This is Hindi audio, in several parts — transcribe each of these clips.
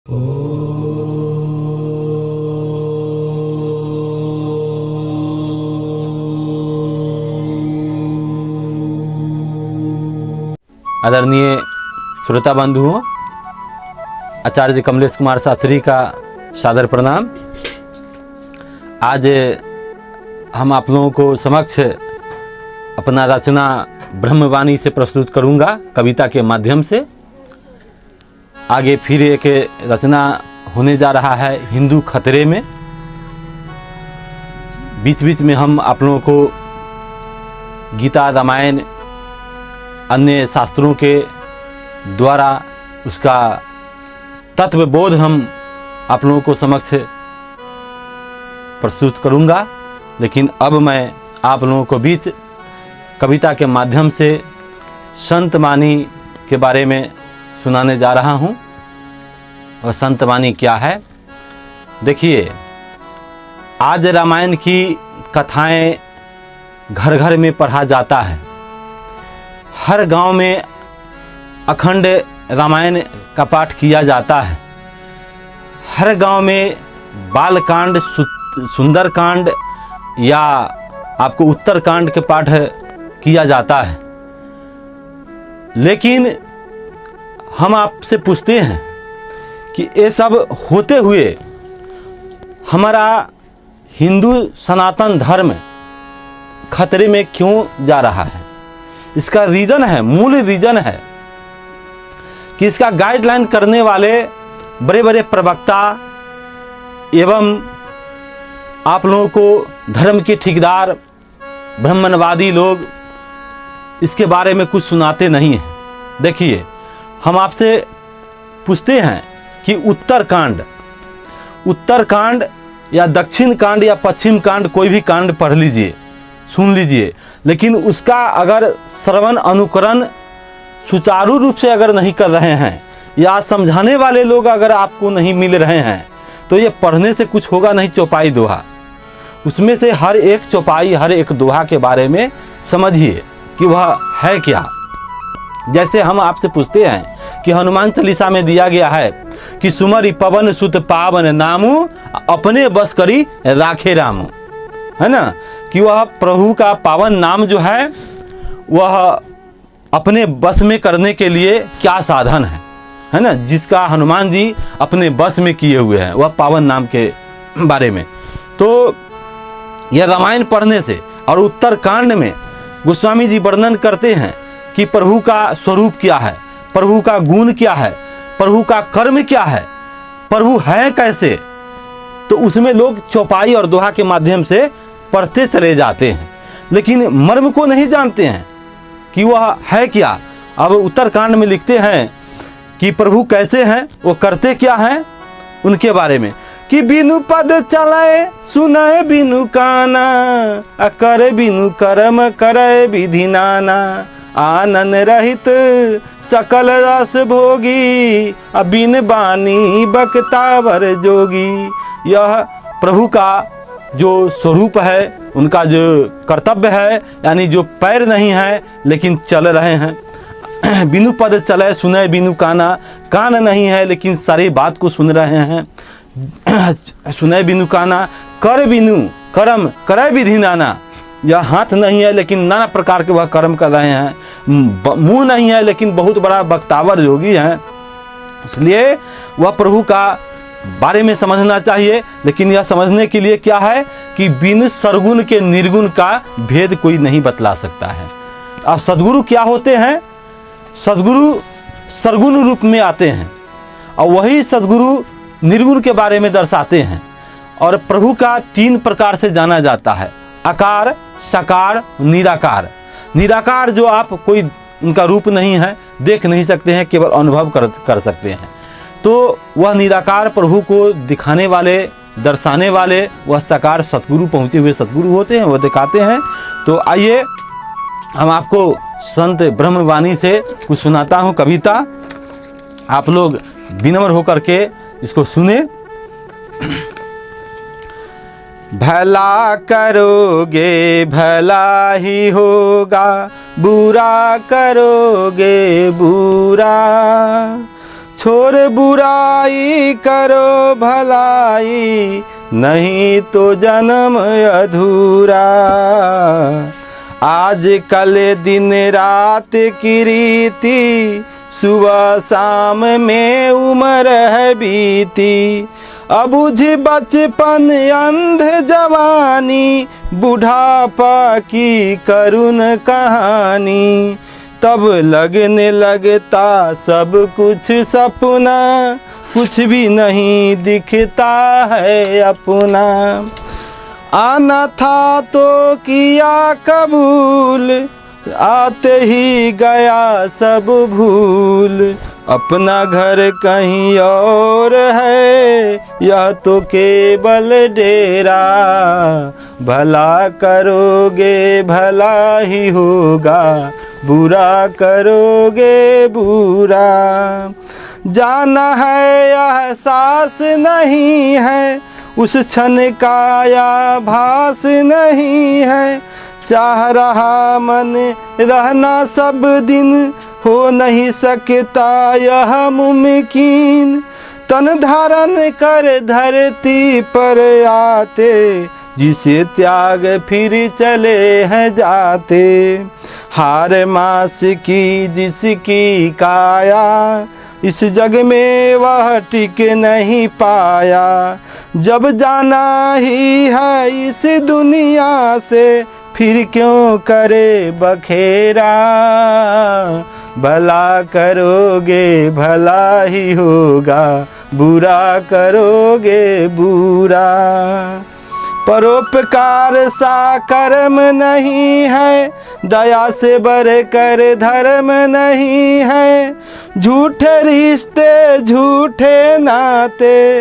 आदरणीय श्रोता बंधुओं, आचार्य कमलेश कुमार शास्त्री का सादर प्रणाम। आज हम आप लोगों को समक्ष अपना रचना ब्रह्मवाणी से प्रस्तुत करूंगा कविता के माध्यम से। आगे फिर एक रचना होने जा रहा है हिंदू खतरे में। बीच बीच में हम आप लोगों को गीता, रामायण, अन्य शास्त्रों के द्वारा उसका तत्वबोध हम आप लोगों को समक्ष प्रस्तुत करूंगा। लेकिन अब मैं आप लोगों को बीच कविता के माध्यम से संत वाणी के बारे में सुनाने जा रहा हूं। और संत वाणी क्या है? देखिए, आज रामायण की कथाएं घर घर में पढ़ा जाता है। हर गांव में अखंड रामायण का पाठ किया जाता है। हर गांव में बालकांड, सुंदरकांड या आपको उत्तरकांड के पाठ किया जाता है। लेकिन हम आपसे पूछते हैं कि ये सब होते हुए हमारा हिंदू सनातन धर्म खतरे में क्यों जा रहा है? इसका रीज़न है, मूल रीज़न है कि इसका गाइडलाइन करने वाले बड़े बड़े प्रवक्ता एवं आप लोगों को धर्म के ठेकेदार, ब्राह्मणवादी लोग इसके बारे में कुछ सुनाते नहीं हैं। देखिए, हम आपसे पूछते हैं कि उत्तरकांड या दक्षिण कांड या पश्चिम कांड, कोई भी कांड पढ़ लीजिए, सुन लीजिए, लेकिन उसका अगर श्रवण अनुकरण सुचारू रूप से अगर नहीं कर रहे हैं या समझाने वाले लोग अगर आपको नहीं मिल रहे हैं तो ये पढ़ने से कुछ होगा नहीं। चौपाई दोहा, उसमें से हर एक चौपाई, हर एक दोहा के बारे में समझिए कि वह है क्या। जैसे हम आपसे पूछते हैं कि हनुमान चालीसा में दिया गया है कि सुमरि पवन सुत पावन नामु, अपने बस करी राखे रामु, है ना, कि वह प्रभु का पावन नाम जो है वह अपने बस में करने के लिए क्या साधन है ना, जिसका हनुमान जी अपने बस में किए हुए हैं, वह पावन नाम के बारे में। तो यह रामायण पढ़ने से, और उत्तरकांड में गोस्वामी जी वर्णन करते हैं कि प्रभु का स्वरूप क्या है, प्रभु का गुण क्या है, प्रभु का कर्म क्या है, प्रभु है कैसे। तो उसमें लोग चौपाई और दोहा के माध्यम से पढ़ते चले जाते हैं, लेकिन मर्म को नहीं जानते हैं कि वह है क्या। अब उत्तरकांड में लिखते हैं कि प्रभु कैसे हैं, वो करते क्या हैं, उनके बारे में कि बिनु पद चलाए सुनाए बिनु काना, करे बिनु कर्म करे विधि नाना, आनंद रहित सकल रस भोगी, बिन बानी बक्तावर जोगी। यह प्रभु का जो स्वरूप है, उनका जो कर्तव्य है, यानी जो पैर नहीं है लेकिन चल रहे हैं। बिनु पद चले सुने बिनु काना, कान नहीं है लेकिन सारी बात को सुन रहे हैं। सुने बिनु काना, कर बिनु कर्म करे विधि नाना, यह हाथ नहीं है लेकिन नाना प्रकार के वह कर्म कर रहे हैं। मुंह नहीं है लेकिन बहुत बड़ा बक्तावर योगी है। इसलिए वह प्रभु का बारे में समझना चाहिए। लेकिन यह समझने के लिए क्या है कि बिन सरगुण के निर्गुण का भेद कोई नहीं बतला सकता है। और सद्गुरु क्या होते हैं? सद्गुरु सरगुण रूप में आते हैं और वही सद्गुरु निर्गुण के बारे में दर्शाते हैं। और प्रभु का 3 प्रकार से जाना जाता है, आकार, साकार, निराकार। निराकार जो आप कोई उनका रूप नहीं है, देख नहीं सकते हैं, केवल अनुभव कर सकते हैं। तो वह निराकार प्रभु को दिखाने वाले, दर्शाने वाले, वह साकार सतगुरु, पहुँचे हुए सतगुरु होते हैं, वह दिखाते हैं। तो आइए हम आपको संत ब्रह्मवाणी से कुछ सुनाता हूँ कविता। आप लोग विनम्र होकर के इसको सुने। भला करोगे भला ही होगा, बुरा करोगे बुरा, छोड़ बुराई करो भलाई, नहीं तो जन्म अधूरा। आज कल दिन रात की रीति, सुबह शाम में उम्र है बीती। अबुझ बचपन अंध जवानी, बुढ़ापा की करुण कहानी। तब लगने लगता सब कुछ सपना, कुछ भी नहीं दिखता है अपना। आना था तो किया कबूल, आते ही गया सब भूल। अपना घर कहीं और है, यह तो केवल डेरा। भला करोगे भला ही होगा, बुरा करोगे बुरा। जाना है एहसास नहीं है, उस क्षण का आभास नहीं है। चाह रहा मन रहना सब दिन, हो नहीं सकता यह मुमकिन। तन धारण कर धरती पर आते, जिसे त्याग फिर चले हैं जाते। हार मास की जिसकी काया, इस जग में वह टिक नहीं पाया। जब जाना ही है इस दुनिया से, फिर क्यों करे बखेरा। भला करोगे भला ही होगा, बुरा करोगे बुरा। परोपकार सा कर्म नहीं है, दया से बढ़कर धर्म नहीं है। झूठे रिश्ते झूठे नाते,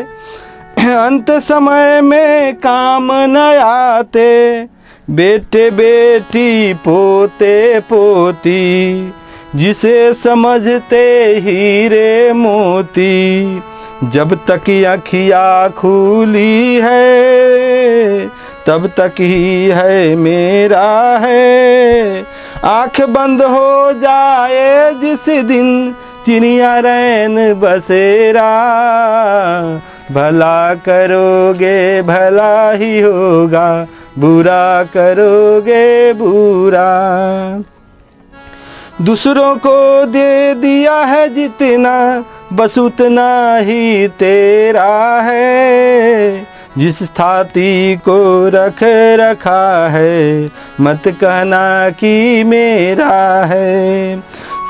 अंत समय में काम न आते। बेटे बेटी पोते पोती, जिसे समझते हीरे मोती। जब तक अखियाँ खुली है, तब तक ही है मेरा है। आँख बंद हो जाए जिस दिन, चिड़िया रैन बसेरा। भला करोगे भला ही होगा, बुरा करोगे बुरा। दूसरों को दे दिया है जितना, बस उतना ही तेरा है। जिस छाती को रख रखा है, मत कहना कि मेरा है।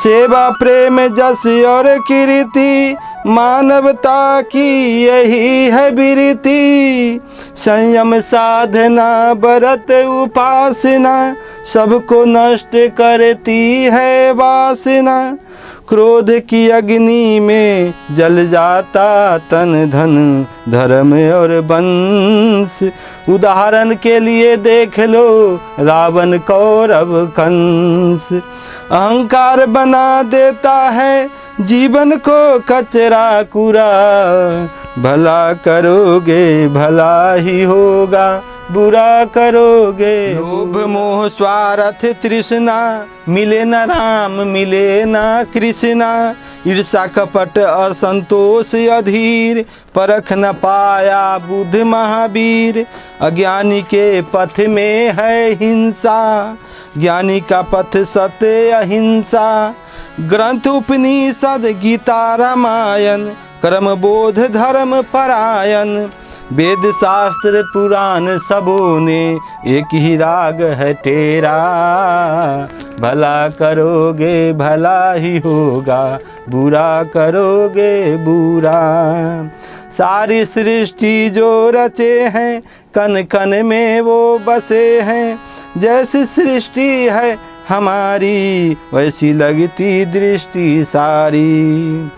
सेवा प्रेम जस और कीर्ति, मानवता की यही है बिरती। संयम साधना व्रत उपासना, सबको नष्ट करती है वासना। क्रोध की अग्नि में जल जाता तन धन, धर्म और वंश। उदाहरण के लिए देख लो रावण कौरव कंस। अहंकार बना देता है जीवन को कचरा कूड़ा। भला करोगे भला ही होगा, बुरा करोगे। लोभ मोह स्वार्थ तृष्णा, मिले न राम मिले न कृष्णा। ईर्षा कपट असंतोष अधीर, परख न पाया बुद्ध महावीर। अज्ञानी के पथ में है हिंसा, ज्ञानी का पथ सत्य अहिंसा। ग्रंथ उपनिषद गीता रामायण, कर्म बोध धर्म परायण। वेद शास्त्र पुराण सबों ने एक ही राग है तेरा। भला करोगे भला ही होगा, बुरा करोगे बुरा। सारी सृष्टि जो रचे हैं, कन कन में वो बसे हैं। जैसी सृष्टि है हमारी, वैसी लगती दृष्टि सारी।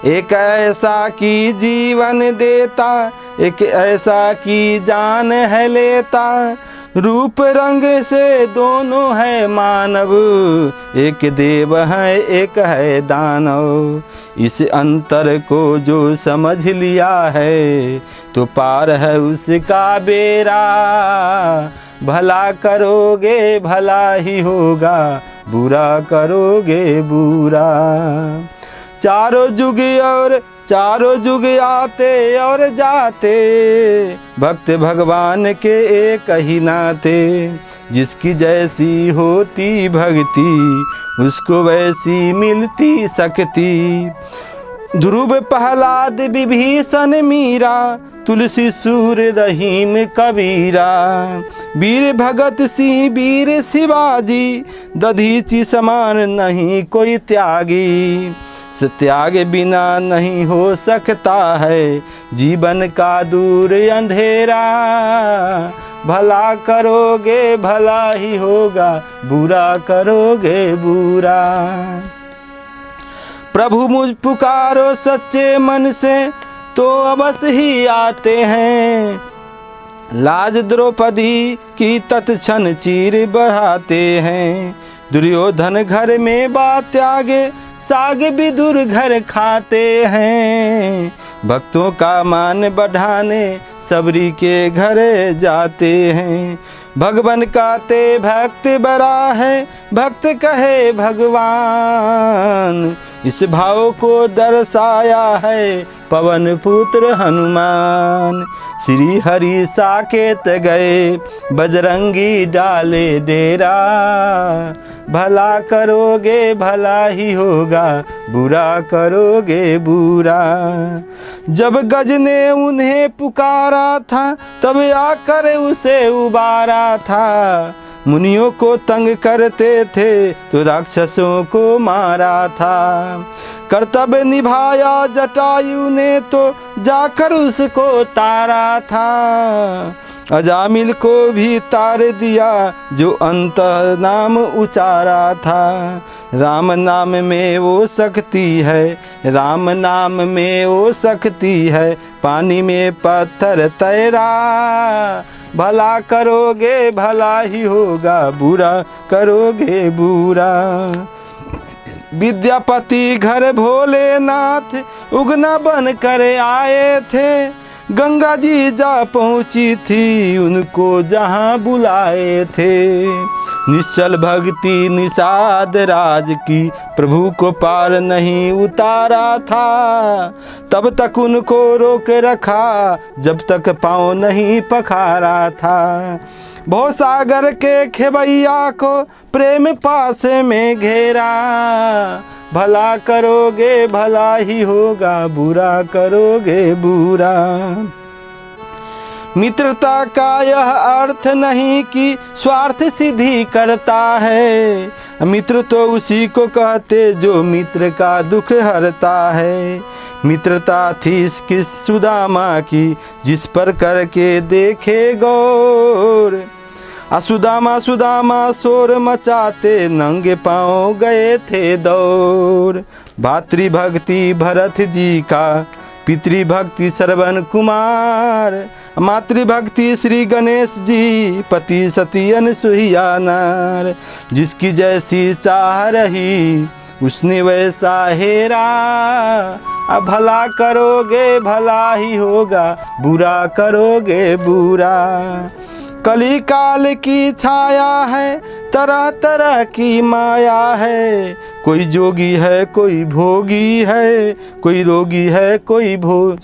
एक ऐसा की जीवन देता, एक ऐसा की जान है लेता। रूप रंग से दोनों है मानव, एक देव है एक है दानव। इस अंतर को जो समझ लिया है, तो पार है उसका बेरा। भला करोगे भला ही होगा, बुरा करोगे बुरा। चारों जुग आते और जाते, भक्त भगवान के एक ही नाते। जिसकी जैसी होती भक्ति उसको वैसी मिलती शक्ति। ध्रुव प्रहलाद विभीषण मीरा, तुलसी सूर्य रहीम कबीरा। वीर भगत सिंह वीर शिवाजी, दधीचि समान नहीं कोई त्यागी। त्याग बिना नहीं हो सकता है जीवन का दूर अंधेरा। भला करोगे भला ही होगा, बुरा करोगे बुरा। प्रभु मुझ पुकारो सच्चे मन से तो अवश्य ही आते हैं। लाज द्रौपदी की तत्क्षण चीर बढ़ाते हैं। दुर्योधन घर में बात त्यागे, साग विदुर घर खाते हैं। भक्तों का मान बढ़ाने सबरी के घर जाते हैं। भगवान कहते भक्त बड़ा है, भक्त कहे भगवान। इस भाव को दर्शाया है पवन पुत्र हनुमान। श्री हरि साकेत गए, बजरंगी डाले डेरा। भला करोगे भला ही होगा, बुरा करोगे बुरा। जब गज ने उन्हें पुकारा था, तब आकर उसे उबारा था। मुनियों को तंग करते थे तो राक्षसों को मारा था। कर्तव्य निभाया जटायु ने तो जाकर उसको तारा था। अजामिल को भी तार दिया जो अंत नाम उचारा था। राम नाम में वो शक्ति है, राम नाम में वो शक्ति है। पानी में पत्थर तैरा। भला करोगे भला ही होगा, बुरा करोगे बुरा। विद्यापति घर भोलेनाथ उगना बन कर आए थे। गंगा जी जा पहुँची थी उनको जहाँ बुलाए थे। निश्चल भक्ति निषाद राज की प्रभु को पार नहीं उतारा था। तब तक उनको रोक रखा जब तक पाँव नहीं पखारा था। भवसागर के खेवैया को प्रेम पास में घेरा। भला करोगे भला ही होगा, बुरा करोगे बुरा। मित्रता का यह अर्थ नहीं कि स्वार्थ सिद्धि करता है। मित्र तो उसी को कहते जो मित्र का दुख हरता है। मित्रता थी इसकी सुदामा की, जिस पर करके देखे गौर। सुदामा शोर मचाते नंगे पाँव गए थे दौड़। भातृभक्ति भरत जी का, पितृभक्ति श्रवण कुमार। मातृभक्ति श्री गणेश जी, पति सती अनसुईया नार। जिसकी जैसी चाह रही उसने वैसा हेरा। अब भला करोगे भला ही होगा, बुरा करोगे बुरा। कली काल की छाया है, तरह तरह की माया है। कोई जोगी है कोई भोगी है, कोई रोगी है कोई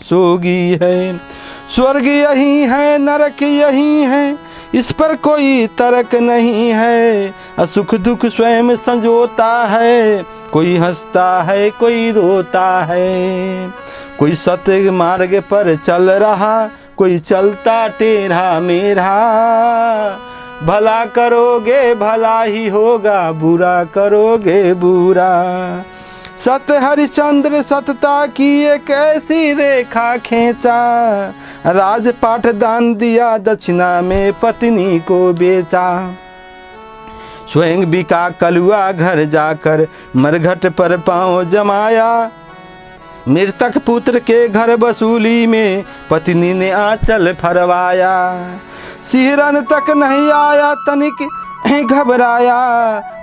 सोगी है। स्वर्ग यही है नरक यही है, इस पर कोई तर्क नहीं है। असुख दुख स्वयं संजोता है, कोई हंसता है कोई रोता है। कोई सत्य मार्ग पर चल रहा, कोई चलता टेढ़ा मेढ़ा। भला करोगे भला ही होगा, बुरा करोगे बुरा। सत हरिश्चंद्र सतता की एक ऐसी रेखा खींचा। राजपाट दान दिया, दक्षिणा में पत्नी को बेचा। स्वयं बिका कलुआ घर जाकर, मरघट पर पाँव जमाया। मृतक पुत्र के घर वसूली में पत्नी ने आंचल फरवाया। सिहरन तक नहीं आया तनिक घबराया।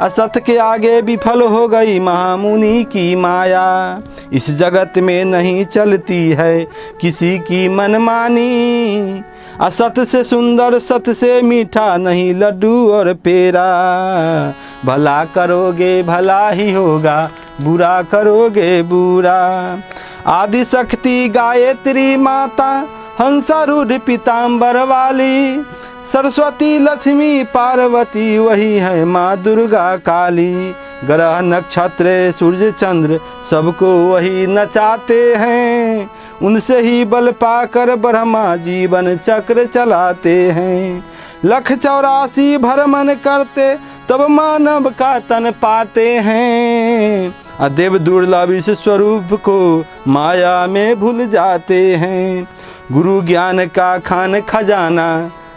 असत के आगे विफल हो गई महामुनि की माया। इस जगत में नहीं चलती है किसी की मनमानी। असत से सुंदर सत से मीठा नहीं लड्डू और पेड़ा। भला करोगे भला ही होगा, बुरा करोगे बुरा। आदि शक्ति गायत्री माता, हंसारूढ़ पीताम्बर वाली। सरस्वती लक्ष्मी पार्वती वही है माँ दुर्गा काली। ग्रह नक्षत्र सूर्य चंद्र सबको वही नचाते हैं। उनसे ही बल पाकर ब्रह्मा जीवन चक्र चलाते हैं। 184 भ्रमण करते तब मानव का तन पाते हैं। अदेव दुर्लभ इस स्वरूप को माया में भूल जाते हैं। गुरु ज्ञान का खान खजाना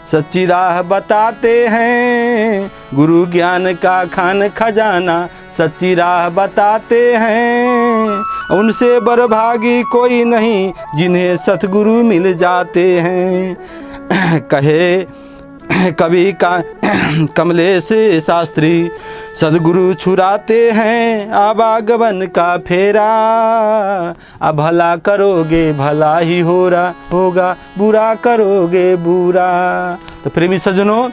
सच्ची राह बताते हैं। गुरु ज्ञान का खान खजाना सच्ची राह बताते हैं। उनसे बरभागी कोई नहीं जिन्हें सतगुरु मिल जाते हैं। कहे कवि का कमलेश शास्त्री, सदगुरु छुराते हैं आवागमन का फेरा। अब भला करोगे भला ही होगा, बुरा करोगे बुरा। तो प्रेमी सज्जनों,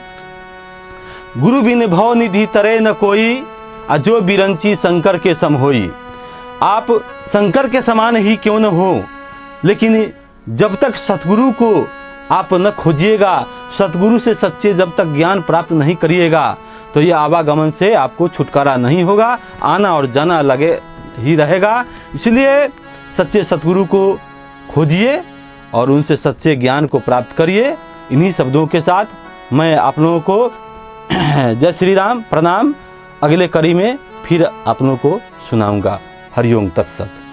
गुरु बिन भव निधि तरे न कोई, अजो बिरंची शंकर के सम होई। आप शंकर के समान ही क्यों न हो, लेकिन जब तक सतगुरु को आप न खोजिएगा, सतगुरु से सच्चे जब तक ज्ञान प्राप्त नहीं करिएगा, तो ये आवागमन से आपको छुटकारा नहीं होगा, आना और जाना लगे ही रहेगा। इसलिए सच्चे सतगुरु को खोजिए और उनसे सच्चे ज्ञान को प्राप्त करिए। इन्हीं शब्दों के साथ मैं आप लोगों को जय श्री राम, प्रणाम। अगले कड़ी में फिर आप लोगों को सुनाऊंगा। हरिओम तत्सत।